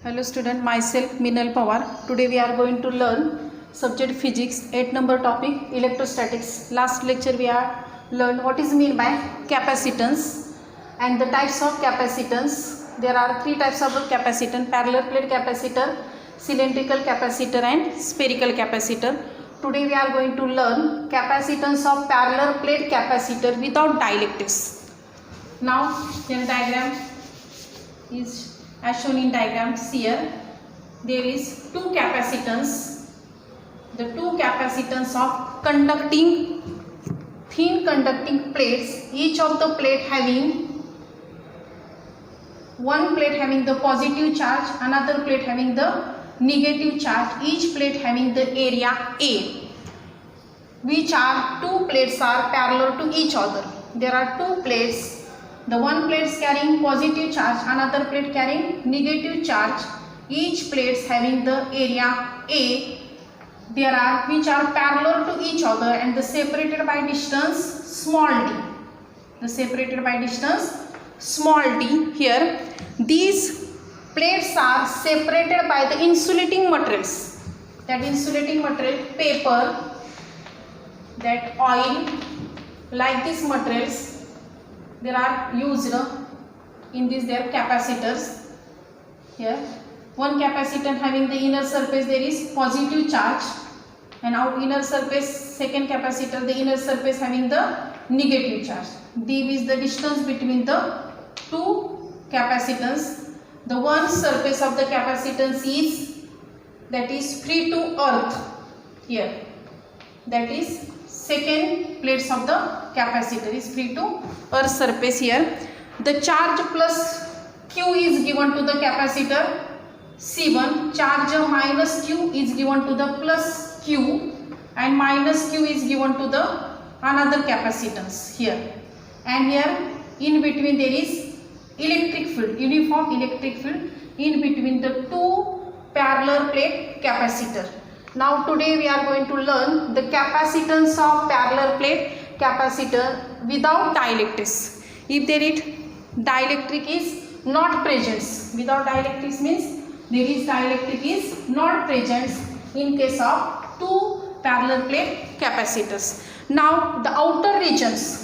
Hello student, myself Minal Pawar. Today we are going to learn subject physics 8 number topic electrostatics. Last lecture we are learned what is mean by capacitance and the types of capacitance. There are three types of capacitance: parallel plate capacitor, cylindrical capacitor and spherical capacitor. Today we are going to learn capacitance of parallel plate capacitor without dielectrics. Now here diagram is as shown in diagrams here. There is two capacitance, the two capacitance of thin conducting plates, each of the plate having one plate having the positive charge, another plate having the negative charge, each plate having the area A, which are two plates are parallel to each other. There are two plates, the one plate is carrying positive charge, another plate carrying negative charge, each plates having the area A. There are which are parallel to each other and the separated by distance small d. The separated by distance small d. Here these plates are separated by the insulating materials. That insulating material, paper, that oil, like these materials, there are used in this. Their capacitors. Here one capacitor having the inner surface there is positive charge, and out inner surface second capacitor, the inner surface having the negative charge. D is the distance between the two capacitors. The one surface of the capacitance is that is free to earth here, that is second plates of the capacitor is free to earth surface. Here the charge plus Q is given to the capacitor C1, charge minus Q is given to the plus Q, and minus Q is given to the another capacitance here. And here in between there is electric field, uniform electric field in between the two parallel plate capacitor. Now today we are going to learn the capacitance of parallel plate capacitor without dielectrics. If there is dielectric is not present, without dielectrics means there is dielectric is not present in case of two parallel plate capacitors. Now the outer regions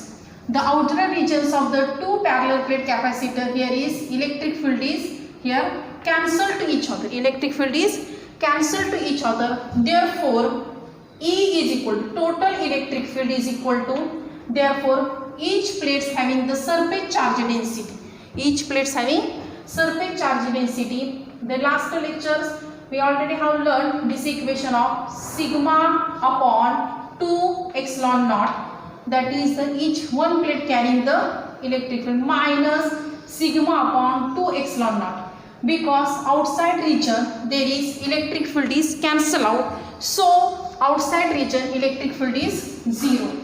of the two parallel plate capacitor, here is electric field is here cancel to each other. Electric field is cancel to each other. Therefore E is equal to total electric field is equal to, therefore each plates having the surface charge density. Each plates having surface charge density. The last lectures we already have learned this equation of sigma upon 2 epsilon naught, that is the each one plate carrying the electric field minus sigma upon 2 epsilon naught, because outside region there is electric field is cancel out, so outside region electric field is 0.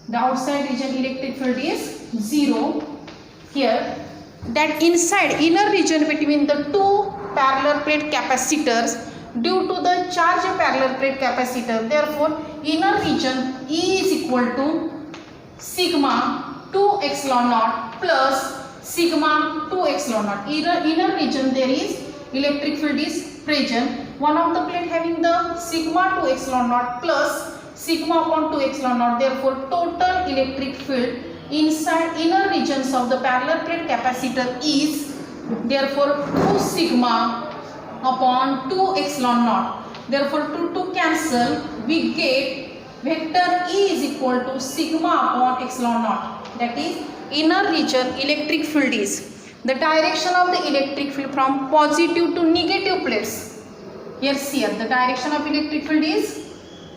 The outside region electric field is 0. Here that inside inner region between the two parallel plate capacitors, due to the charge parallel plate capacitor, therefore inner region E is equal to sigma 2 epsilon naught plus sigma 2 epsilon naught. Inner region there is electric field is present, one of the plate having the sigma 2 epsilon naught plus sigma upon 2 epsilon naught, therefore total electric field inside inner regions of the parallel plate capacitor is therefore 2 sigma upon 2 epsilon naught. Therefore to cancel we get vector E is equal to sigma upon epsilon naught, that is inner region electric field is the direction of the electric field from positive to negative plates. Yes, here the direction of electric field is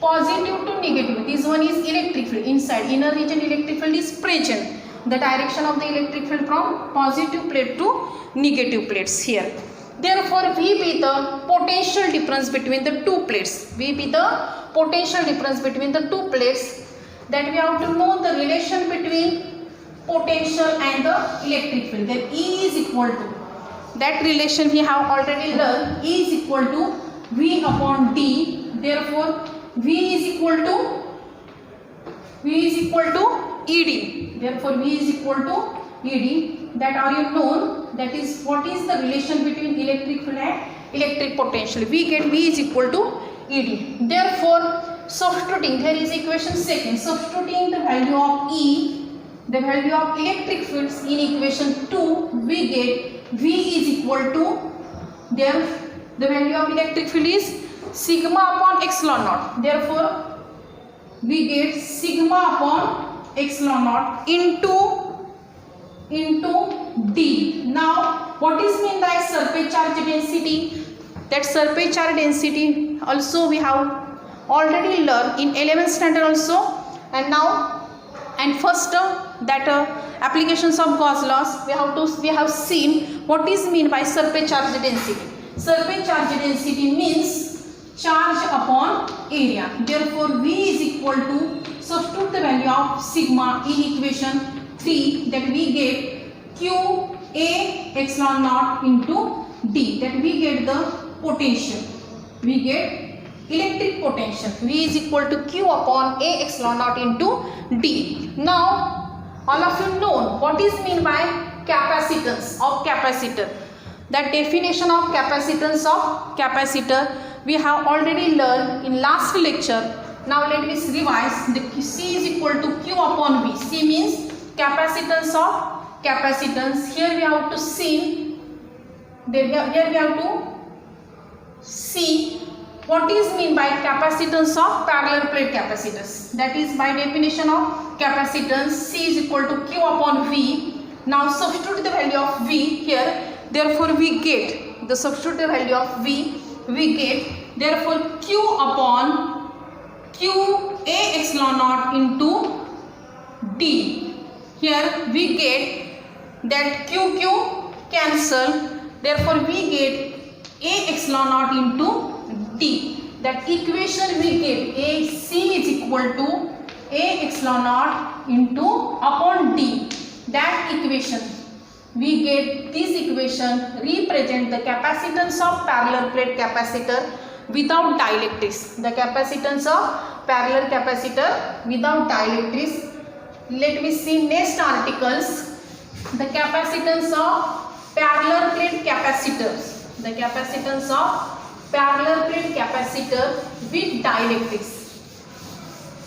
positive to negative. This one is electric field inside inner region electric field is present, the direction of the electric field from positive plate to negative plates here. Therefore V be the potential difference between the two plates. V be the potential difference between the two plates, that we have to know the relation between potential and the electric field. Then E is equal to, that relation we have already learned, E is equal to V upon D. Therefore V is equal to ED. Therefore V is equal to ED, that are you known that is what is the relation between electric field and electric potential. We get V is equal to ED. Therefore, substituting, here is equation second, substituting the value of E, the value of electric fields in equation 2, we get V is equal to, there the value of electric field is sigma upon epsilon naught. Therefore, we get sigma upon epsilon naught into D. Now, what is meant by surface charge density? That surface charge density also we have already learned in 11th standard also, and now and first that applications of Gauss laws we have seen what is mean by surface charge density. Surface charge density means charge upon area. Therefore, V is equal to, substitute the value of sigma in equation 3, that we get Q A epsilon naught into D, that we get the potential, we get electric potential. V is equal to Q upon A epsilon naught into D. Now, all of you know what is mean by capacitance of capacitor. That definition of capacitance of capacitor we have already learned in last lecture. Now let me revise. The C is equal to Q upon V. C means capacitance of capacitance. Here we have to see, here we have to see what is mean by capacitance of parallel plate capacitors. That is by definition of capacitance, C is equal to Q upon V. Now substitute the value of V here. Therefore, we get the substitute the value of V. We get therefore Q upon Q A epsilon naught into D. Here we get that Q cancel. Therefore, we get A epsilon naught into D. That equation we get AC is equal to A epsilon naught into upon D. That equation, we get this equation represent the capacitance of parallel plate capacitor without dielectrics. The capacitance of parallel capacitor without dielectrics. Let me see next articles. The capacitance of parallel plate capacitors. The capacitance of parallel plate capacitor with dielectrics.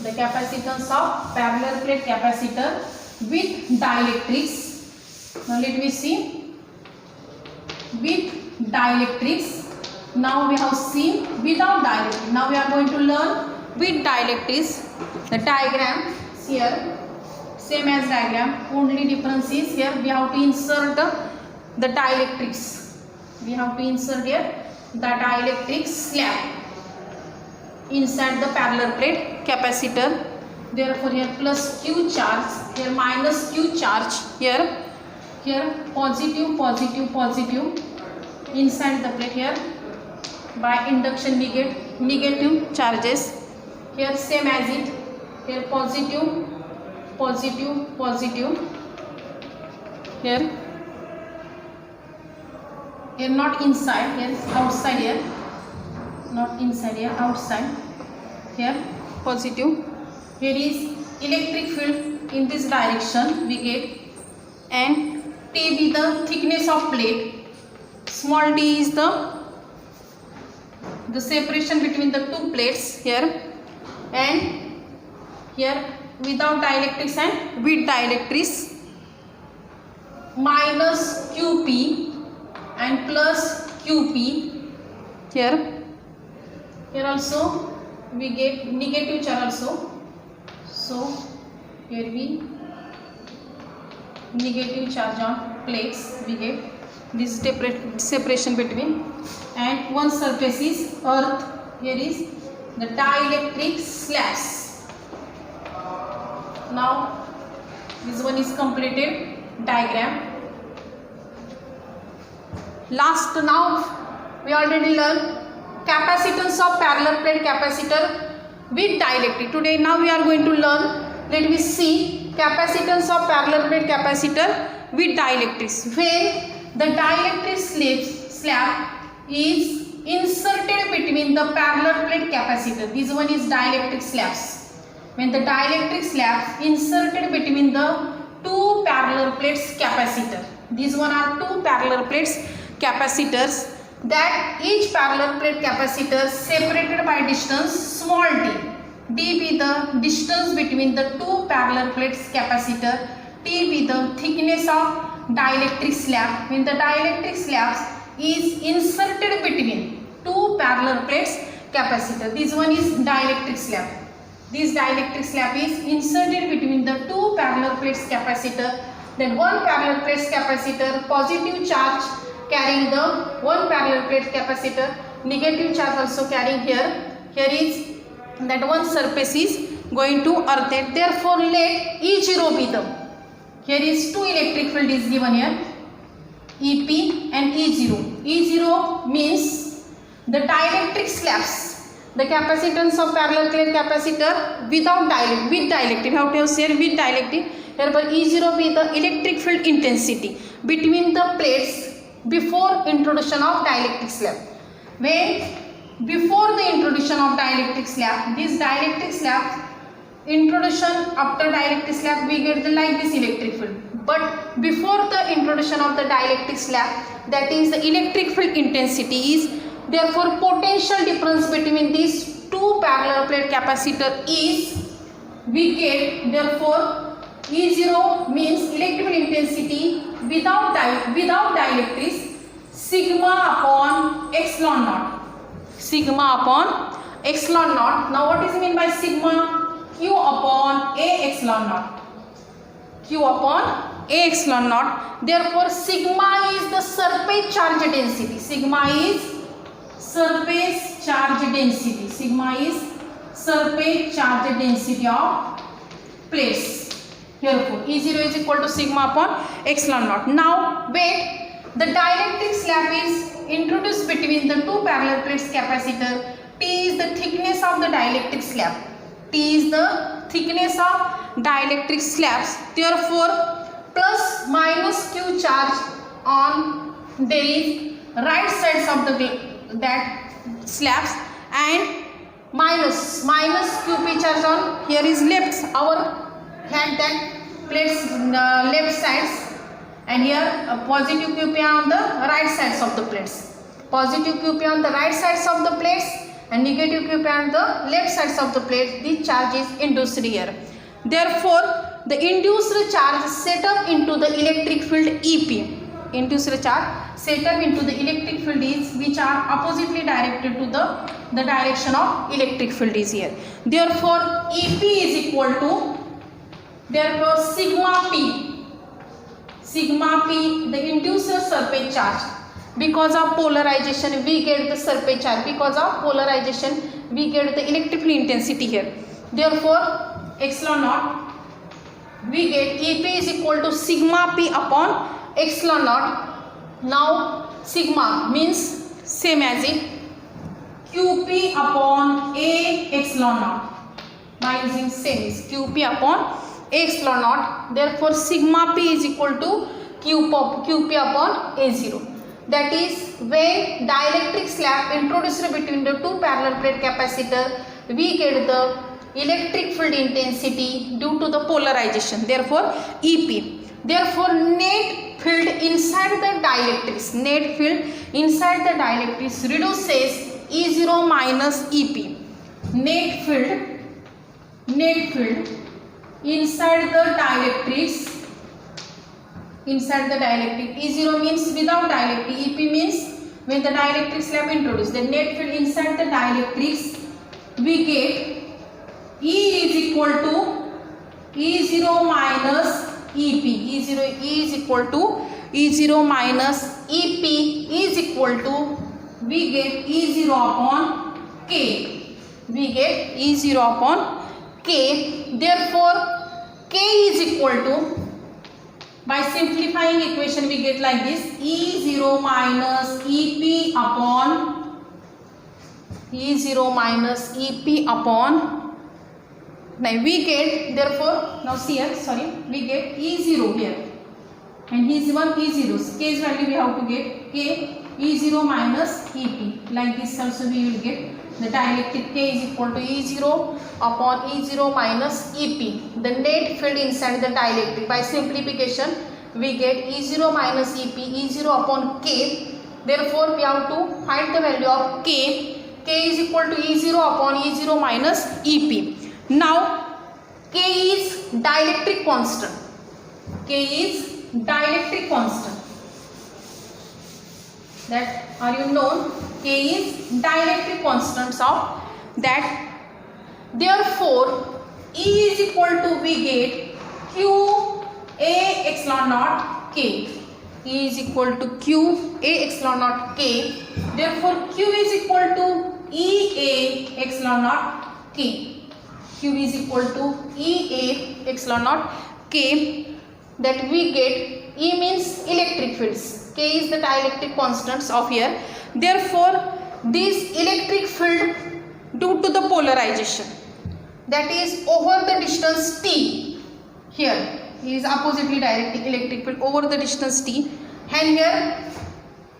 The capacitance of parallel plate capacitor with dielectrics. Now let me see. With dielectrics. Now we have seen without dielectrics. Now we are going to learn with dielectrics. The diagram here same as diagram. Only difference is here we have to insert the dielectrics. We have to insert here the dielectric slab inside the parallel plate capacitor. Therefore, here plus Q charge, here minus Q charge, here positive inside the plate. Here by induction we get negative charges. Here same as it, here positive. Here not inside, here outside, here not inside, here outside, here positive. Here is electric field in this direction we get, and T be the thickness of plate, small d is the separation between the two plates here, and here without dielectrics and with dielectrics, minus QP and plus QP. Here also we get negative charge also. So here we negative charge on plates, we get this separation between, and one surface is earth. Here is the dielectric slabs. Now this one is completed diagram. Last, now we already learned capacitance of parallel plate capacitor with dielectric. Today now we are going to learn, let me see, capacitance of parallel plate capacitor with dielectrics. When the dielectric slab is inserted between the parallel plate capacitor, this one is dielectric slabs. When the dielectric slab inserted between the two parallel plates capacitor, These one are two parallel plates capacitors, that each parallel plate capacitor separated by distance small d. D be the distance between the two parallel plates capacitor. T be the thickness of dielectric slab. When the dielectric slabs is inserted between two parallel plates capacitor. This one is dielectric slab. This dielectric slab is inserted between the two parallel plates capacitor. Then one parallel plates capacitor positive charge carrying the one parallel plate capacitor, negative charge also carrying here. Here is that one surface is going to earth. Therefore let E0 be the, here is two electric field is given here, EP and E0. E0 means the dielectric slabs, the capacitance of parallel plate capacitor without dielectric, with dielectric, how to say with dielectric. Therefore E0 be the electric field intensity between the plates before introduction of dielectric slab. When before the introduction of dielectric slab, this dielectric slab introduction, after dielectric slab we get the like this electric field, but before the introduction of the dielectric slab, that is the electric field intensity is, therefore potential difference between these two parallel plate capacitor is, we get, therefore E0 means electrical intensity without dielectrics, sigma upon epsilon naught. Sigma upon epsilon naught. Now what is mean by sigma? Q upon A epsilon naught. Q upon A epsilon naught. Therefore sigma is the surface charge density. Sigma is surface charge density. Sigma is surface charge density of plates. Therefore E0 is equal to sigma upon epsilon naught. Now wait, the dielectric slab is introduced between the two parallel plates capacitor. T is the thickness of the dielectric slab. T is the thickness of dielectric slabs. Therefore plus minus Q charge on, there is right sides of the that slabs, and minus QP charge on, here is left, our hand that plates left sides, and here a positive QP on the right sides of the plates. Positive QP on the right sides of the plates and negative QP on the left sides of the plates. This charge is induced here. Therefore the induced charge set up into the electric field EP. Induced charge set up into the electric field is, which are oppositely directed to the direction of electric field is here. Therefore EP is equal to, therefore sigma P, the induced surface charge. Because of polarization we get the surface charge. Because of polarization we get the electrical intensity here. Therefore epsilon naught, we get EP is equal to sigma P upon epsilon naught. Now sigma means same as it, QP upon A epsilon naught. By using same is QP upon epsilon naught. Therefore sigma P is equal to QP upon A0. That is, when dielectric slab introduced between the two parallel plate capacitor, we get the electric field intensity due to the polarization. Therefore EP. Therefore net field inside the dielectrics, net field inside the dielectrics reduces E0 minus EP. Net field inside the dielectrics, inside the dielectric. E0 means without dielectric, EP means when the dielectric slab introduced. The net field inside the dielectrics, we get E is equal to E0 minus EP. E0 is equal to E0 minus EP is equal to, we get E0 upon K. We get E0 upon K. Therefore K is equal to, by simplifying equation we get like this, E0 minus EP upon E0 minus EP upon, now we get, therefore now see here, sorry, we get E0 here, and his one E0, K's value we have to get K E0 minus EP. Like this also we will get the dielectric K is equal to E0 upon E0 minus EP. The net field inside the dielectric, by simplification we get E0 minus EP, E0 upon K. Therefore, we have to find the value of K. K is equal to E0 upon E0 minus EP. Now, K is dielectric constant. K is dielectric constant. That are you known? K is dielectric constants of that. Therefore, E is equal to we get Q A epsilon naught K. E is equal to Q A epsilon naught K. Therefore, Q is equal to E A epsilon naught K. Q is equal to E A epsilon naught K. That we get E means electric fields. K is the dielectric constants of here. Therefore, this electric field due to the polarization, that is over the distance t, here is oppositely directing electric field over the distance t, and here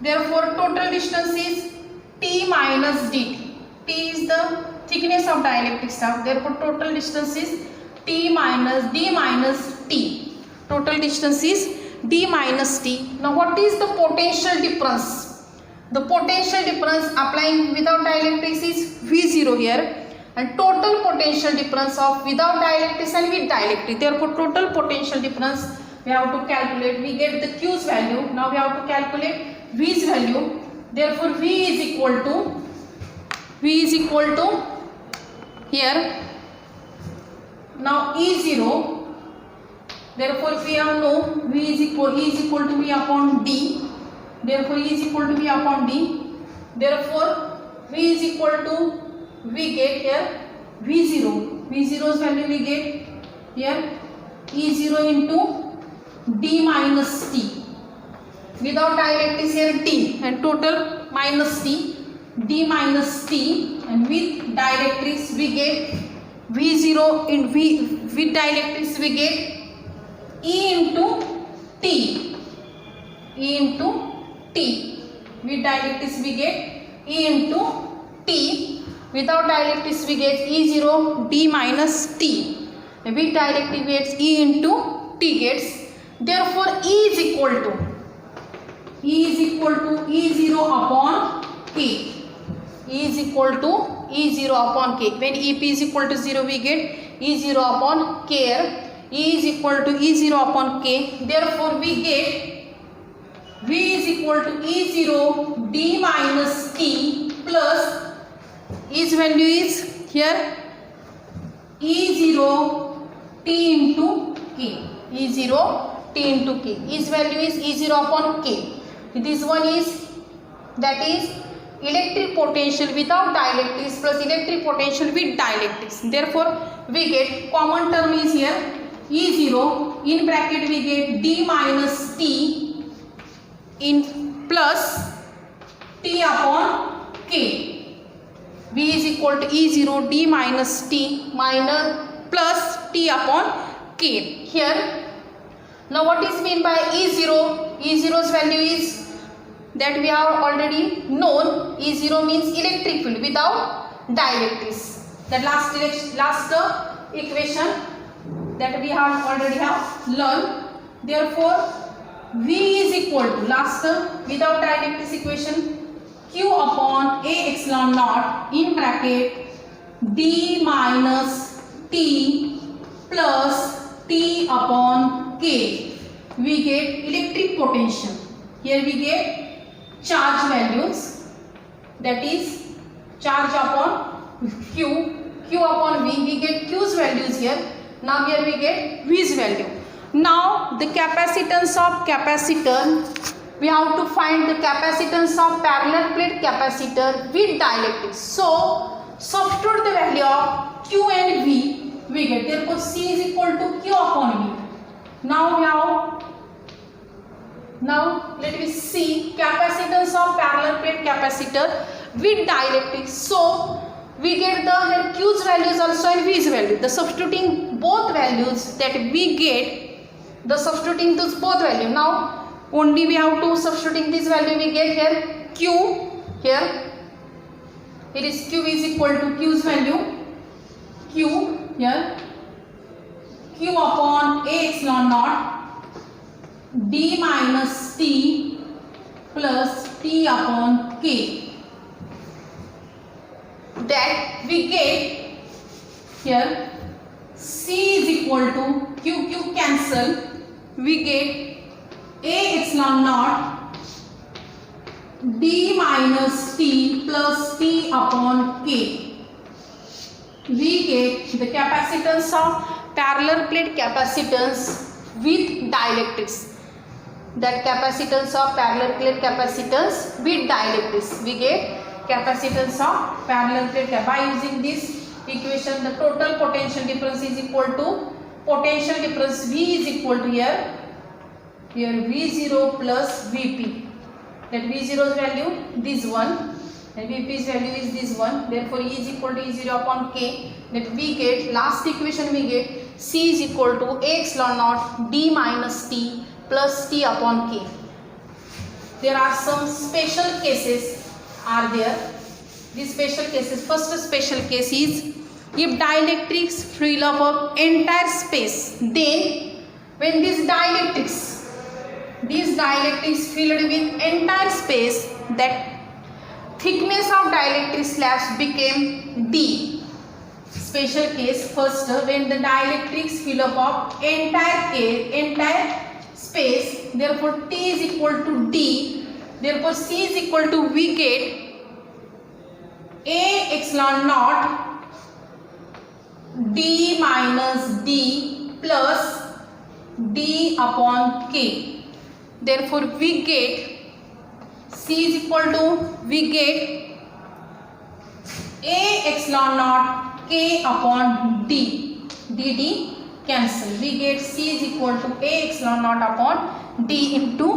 therefore total distance is t minus dt. T is the thickness of dielectric stuff, therefore total distance is t minus d minus t. Total distance is d minus t. Now what is the potential difference? The potential difference applying without dielectrics is V0 here, and total potential difference of without dielectrics and with dielectric. Therefore, total potential difference we have to calculate. We get the Q's value. Now we have to calculate V's value. Therefore, V is equal to here. Now E0. Therefore, we have no E is equal to V upon D. Therefore, E is equal to V upon D. Therefore, V is equal to, we get here V0. V0's value we get here E0 into D minus T. Without dielectrics here T, and total minus T, D minus T, and with dielectrics we get V0 in V, with dielectrics we get E into T. E into T. With dielectrics we get E into T. Without dielectrics we get E0 D minus T. With dielectric we get E into T gets. Therefore, E is equal to E0 upon K. E is equal to E0 upon K. When EP is equal to 0 we get E0 upon K here. E is equal to E0 upon K. Therefore, we get V is equal to E0 D minus T plus E's value is here E0 T into K. E0 T into K. E's value is E0 upon K. This one is, that is electric potential without dielectrics plus electric potential with dielectrics. Therefore, we get common term is here E0, in bracket we get D minus T in plus T upon K. V is equal to E0 D minus T minus plus T upon K. Here, now what is meant by E0? E0's value is that we have already known. E0 means electric field without dielectrics. That last equation that we have already learned. Therefore, V is equal to last term without dielectrics equation Q upon A epsilon naught in bracket D minus T plus T upon K. We get electric potential. Here we get charge values, that is charge upon Q upon V. We get Q's values here. Now here we get V's value. Now the capacitance of capacitor, we have to find the capacitance of parallel plate capacitor with dielectrics. So substitute the value of Q and V, we get. Therefore C is equal to Q upon V. Now let me see capacitance of parallel plate capacitor with dielectrics. So we get the Q's values also and V's value. The substituting both values that we get, the substituting those both value. Now only we have to substituting this value, we get here Q, here is Q is equal to Q's value Q here Q upon A epsilon naught d minus t plus t upon k. That we get here c is equal to q cancel, we get a epsilon naught d minus t plus t upon k. We get the capacitance of parallel plate capacitance with dielectrics. That capacitance of parallel plate capacitance with dielectrics. We get capacitance of parallel plate by using this equation. The total potential difference is equal to potential difference V is equal to here V0 plus Vp. That V0's value this one and Vp's value is this one. Therefore E is equal to E0 upon K. That we get last equation, we get C is equal to A epsilon naught d minus t plus t upon k. There are some special cases are there. These special cases, first special case is if dielectrics fill up entire space, then when these dielectrics filled with entire space, that thickness of dielectric slabs became d. Special case first, when the dielectrics fill up entire space, therefore T is equal to D, therefore C is equal to, we get A epsilon naught D minus D plus D upon K. Therefore we get C is equal to, we get A epsilon naught K upon D. dd cancel. We get C is equal to A epsilon naught upon D into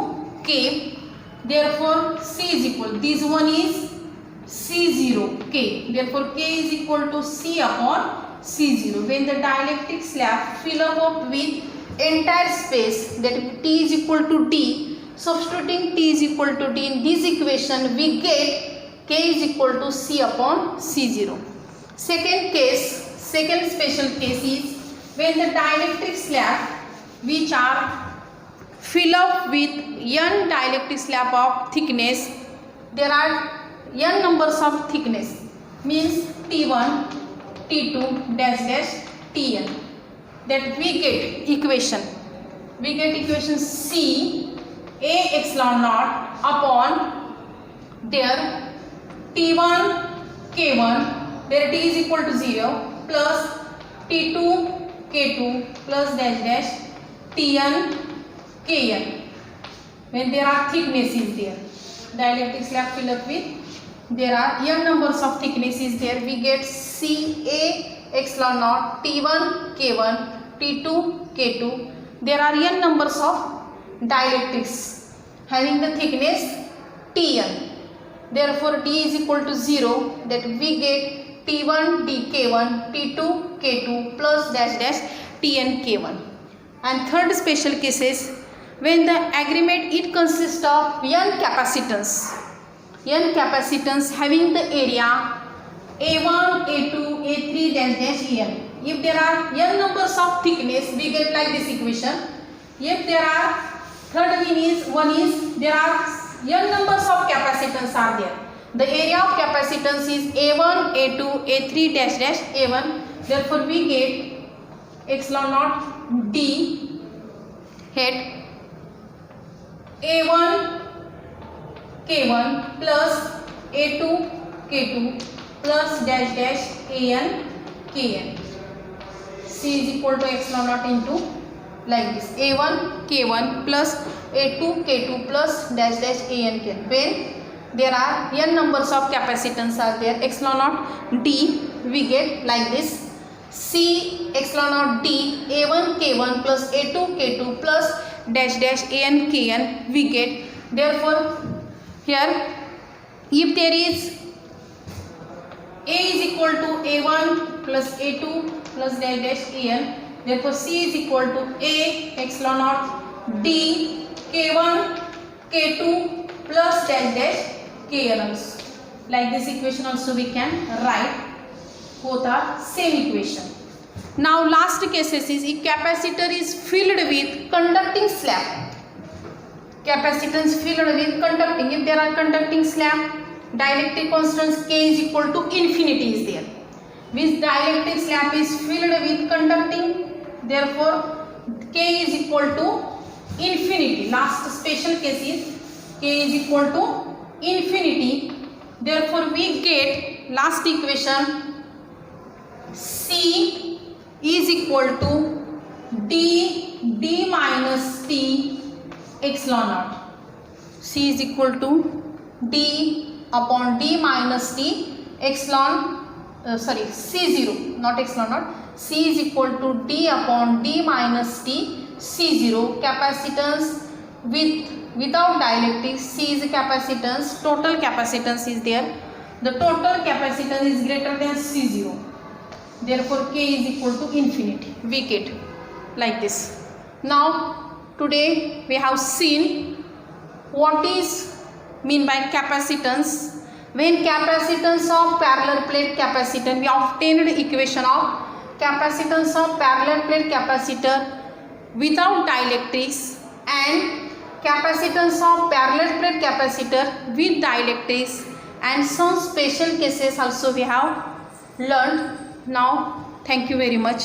K. Therefore C is equal, this one is C0 K. Therefore K is equal to C upon C0. When the dielectric slab fill up with entire space, that T is equal to D, substituting T is equal to D in this equation, we get K is equal to C upon C0. Second special case is when the dielectric slab which are fill up with n dielectric slab of thickness, there are n numbers of thickness, means T1, T2 dash dash Tn. That we get equation C A epsilon naught upon their T1 K1, where T is equal to 0 plus T2 K2 plus dash dash Tn Kn. When there are thicknesses there, dielectric slab fill up with, there are n numbers of thicknesses there, we get Ca epsilon naught T1 K1 T2 K2. There are n numbers of dielectrics having the thickness Tn. Therefore D is equal to 0, that we get T1 Dk1 T2 K2 plus dash dash Tn K1. And third special case is when the agreement, it consists of n capacitance having the area A1, A2, A3 dash dash En. If there are n numbers of thickness, we get like this equation. If there are one is there are n numbers of capacitance are there. The area of capacitance is A1, A2, A3 dash dash A1. Therefore we get epsilon naught D head A1 K1 plus A2 K2 plus dash dash An Kn. C is equal to epsilon naught into like this A1 K1 plus A2 K2 plus dash dash An Kn. When there are n numbers of capacitance are there, epsilon naught D we get like this C epsilon naught D A1 K1 plus A2 K2 plus dash dash An Kn we get. Therefore here if there is A is equal to A1 plus A2 plus dash dash An, therefore C is equal to A epsilon naught D K1 K2 plus dash dash Kn also. Like this equation also we can write, both are same equation. Now last cases is if capacitor is filled with conducting slab. capacitance filled with conducting. If there are conducting slab, dielectric constants K is equal to infinity is there. Which dielectric slab is filled with conducting, therefore K is equal to infinity. Last special case is K is equal to infinity. Therefore we get last equation C is equal to d minus t epsilon naught. C is equal to d upon d minus t epsilon C0, not epsilon naught. C is equal to d upon d minus t C0. Capacitance without dielectric, C is capacitance, total capacitance is there. The total capacitance is greater than C0. Therefore K is equal to infinity. We get like this. Now today we have seen what is mean by capacitance. When capacitance of parallel plate capacitor, we obtained equation of capacitance of parallel plate capacitor without dielectrics and capacitance of parallel plate capacitor with dielectrics, and some special cases also we have learned. Now thank you very much.